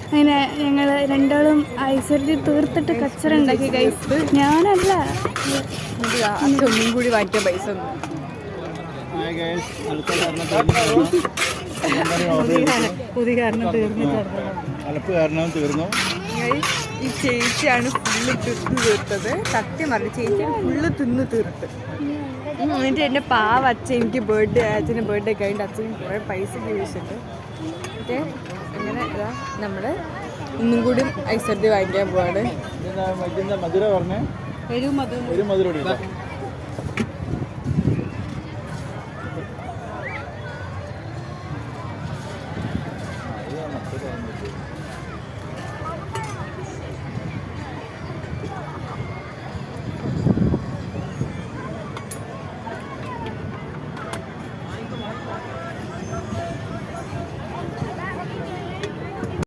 അങ്ങനെ ഞങ്ങൾ രണ്ടാളും ഐശ്വര്യ തീർത്തിട്ട് കച്ചറ ഉണ്ടാക്കി ഗൈസ്. ഞാനല്ല, ഒന്നും കൂടി മാറ്റിയ പൈസ അലപ്പ് കാരണം തീർന്നു. ഈ ചേച്ചിയാണ് ഫുള്ള് തിന്ന് തീർത്തത്. സത്യം പറഞ്ഞു, ചേച്ചിയാണ് ഫുള്ള് തിന്ന് തീർത്ത്. എന്നിട്ട് എൻ്റെ പാവ അച്ഛൻ എനിക്ക് അച്ഛൻ്റെ ബർത്ത്ഡേ കഴിഞ്ഞിട്ട് അച്ഛനും കുറേ പൈസ ചോദിച്ചിട്ട് എന്നിട്ട് അങ്ങനെ ഇതാ നമ്മൾ ഒന്നും കൂടി ഐശ്വര്യ വാങ്ങിക്കാൻ പോവാണ്. മധുര പറഞ്ഞേ, ഒരു മധുര